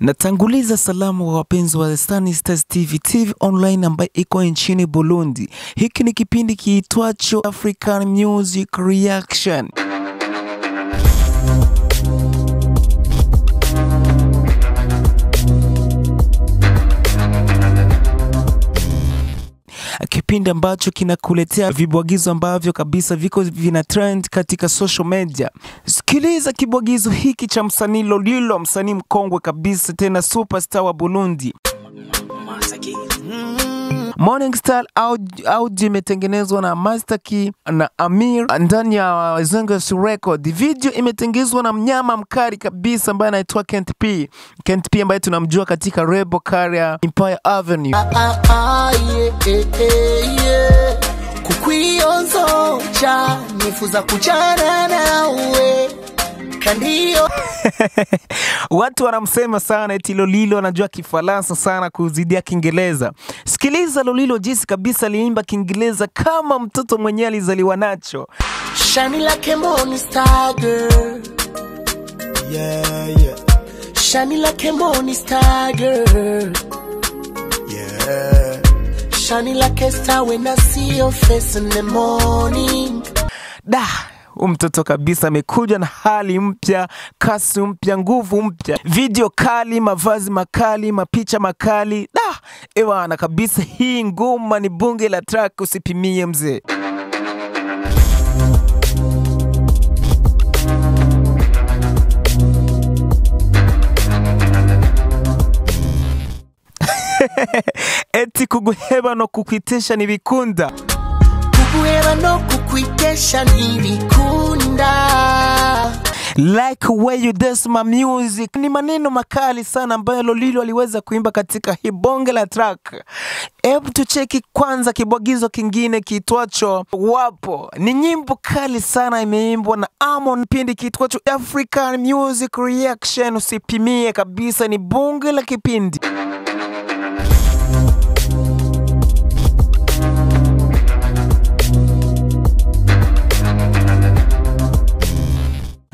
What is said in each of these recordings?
Natanguliza salamu wa wapenzi wa Stan Stars TV online ambayo iko nchini Burundi. Hiki ni kipindi kiitwacho African Music Reaction. Kipindi ambacho kinakuletea vibwagizo ambavyo kabisa viko vina trend katika social media. Sikiliza kibwagizo hiki cha msanii Lolilo, msanii mkongwe kabisa tena superstar wa Burundi. Morning Star audio imetengenezwa na Master Key na Amir ndani ya Zengus Record. Video imetengenezwa na mnyama mkali kabisa ambaye anaitwa Kent P ambaye tunamjua katika Rebel Career Empire Avenue. Kukwionzo cha nifuza kuchana nawe kandio. Watu wanamsema sana eti Lolilo anajua Kifaransa sana kuzidia Kiingereza. Sikiliza Lolilo jinsi kabisa aliimba Kiingereza kama mtoto mwenyewe alizaliwa nacho. Shiny like a morning star girl. Yeah. Shiny like a morning star girl. Yeah. Shiny like a star when I see your face in the morning. Mtoto kabisa amekuja na hali mpya, kasi mpya, nguvu mpya, video kali, mavazi makali, mapicha makali. Ewana kabisa, hii ngoma ni bunge la track, usipimie mzee. Eti kuguheba no kukwitesha nibikunda. Kuguheba no kukwitesha nibikunda. Like where you dance my music. Ni maneno makali sana ambayo Lolilo aliweza kuimba katika hii bonge la track. Hebu tucheki kwanza kibwagizo kingine kiitwacho Wapo. Ni nyimbo kali sana imeimbwa na Amon, pindi kiitwacho African Music Reaction, usipimie kabisa, ni bonge la kipindi.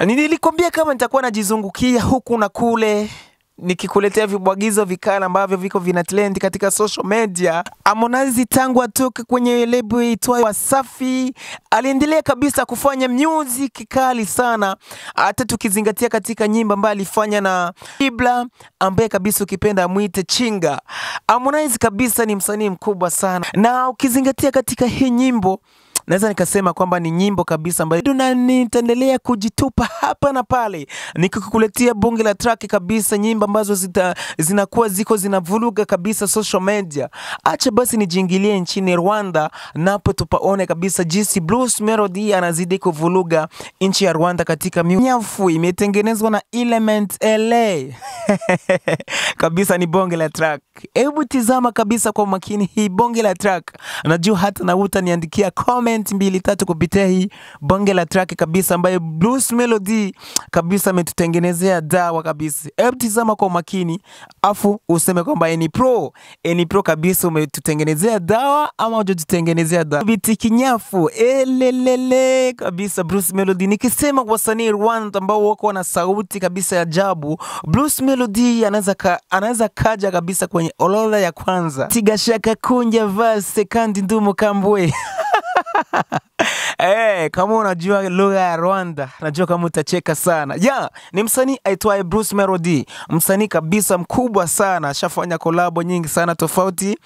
Nilikwambia kama nitakuwa najizungukia huku na kule nikikuletea vibwagizo vikali ambavyo viko vina trend katika social media. Harmonize tangu atoke kwenye lebo itwayo Wasafi aliendelea kabisa kufanya music kali sana, hata tukizingatia katika nyimbo ambayo alifanya na Ibla ambaye kabisa ukipenda muite Chinga. Harmonize kabisa ni msanii mkubwa sana, na ukizingatia katika hii nyimbo naweza nikasema kwamba ni nyimbo kabisa ambayo nitaendelea kujitupa hapa na pale nikikukuletea bonge la track kabisa, nyimbo ambazo zinakuwa zinavuruga kabisa social media. Acha basi nijiingilie nchini Rwanda, napo tupaone kabisa jinsi Bruce Melody anazidi kuvuruga nchi ya Rwanda katika nyafu imetengenezwa na Element LA. Kabisa ni bonge la track. Hebu tizama kabisa kwa makini hii bonge la track. Najua hata na utaniandikia comment 2-3 kupitia hii bonge la track kabisa ambayo Bruce Melody kabisa ametutengenezea dawa kabisa. Hebu tizama kwa makini afu useme kwamba ni pro kabisa umetutengenezea dawa ama hujatutengenezea dawa. Biti kinyafu elelele kabisa Bruce Melody. Nikisema wasanii Rwanda ambao wako na sauti kabisa ya ajabu, Bruce Melody anaweza kaja kabisa kwenye orodha ya kwanza. Tigashaka kunja vase kandi ndumu kambwe. Kama unajua lugha ya Rwanda, najua kama utacheka sana. Ni msanii aitwaye Bruce Melody. Msanii kabisa mkubwa sana, ashafanya collab nyingi sana tofauti.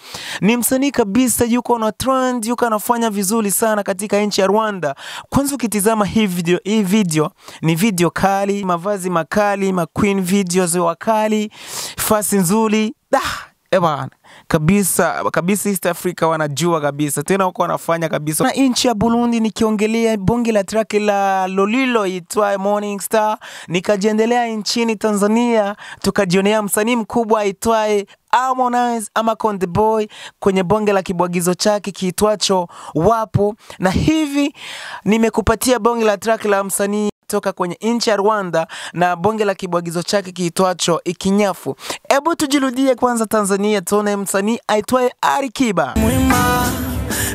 Ni msanii kabisa yuko na trend, yuko anafanya vizuri sana katika nchi ya Rwanda. Kwanza ukitizama hii video ni video kali, mavazi makali, queen videos wakali, fasi nzuri. Kabisa East Africa wanajua kabisa, tena wako wanafanya kabisa. Na nchi ya Burundi nikiongelea bonge la track la Lolilo itwaye Morning Star, nikajiendelea nchini Tanzania tukajionea msanii mkubwa itwaye Harmonize ama Konde Boy kwenye bonge la kibwagizo chake kiitwacho Wapo. Na hivi nimekupatia bonge la track la msanii toka kwenye nchi ya Rwanda na bonge la kibwagizo chake kiitwacho Ikinyafu. Hebu tujirudie kwanza Tanzania tuone msanii aitwaye Alikiba. Mwema,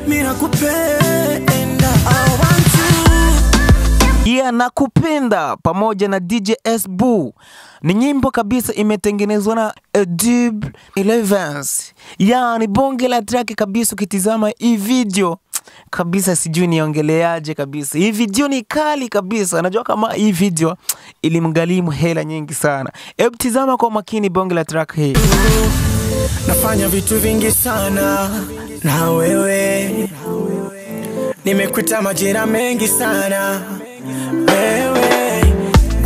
mimi nakupenda, I want Yeah, nakupenda pamoja na DJ S-Boo. Ni nyimbo kabisa imetengenezwa na Dub 11. Yeah, ni bonge la track kabisa. Ukitizama hii video kabisa sijui niongeleaje kabisa. Hii video ni kali kabisa. Najua kama hii video ilimgharimu hela nyingi sana. Hebu tizama kwa makini bonge la track hii. Nafanya vitu vingi sana na wewe, nimekuita majina mengi sana wewe,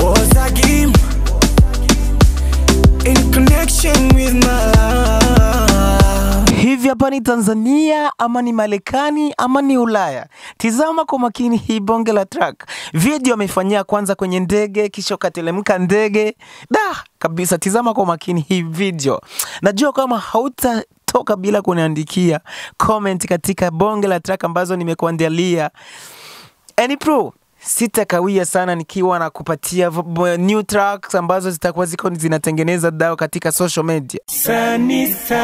was a game in connection with my love. Hivi hapa ni Tanzania ama ni Marekani ama ni Ulaya? Tizama kwa makini hii bonge la track. Video amefanyia kwanza kwenye ndege, kisha katelemka ndege. Kabisa, tizama kwa makini hii video. Najua kama hautatoka bila kuniandikia comment katika bonge la track ambazo nimekuandalia. Pro, sitakawia sana nikiwa na kupatia new tracks ambazo zitakuwa zinatengeneza dao katika social media. Sanisa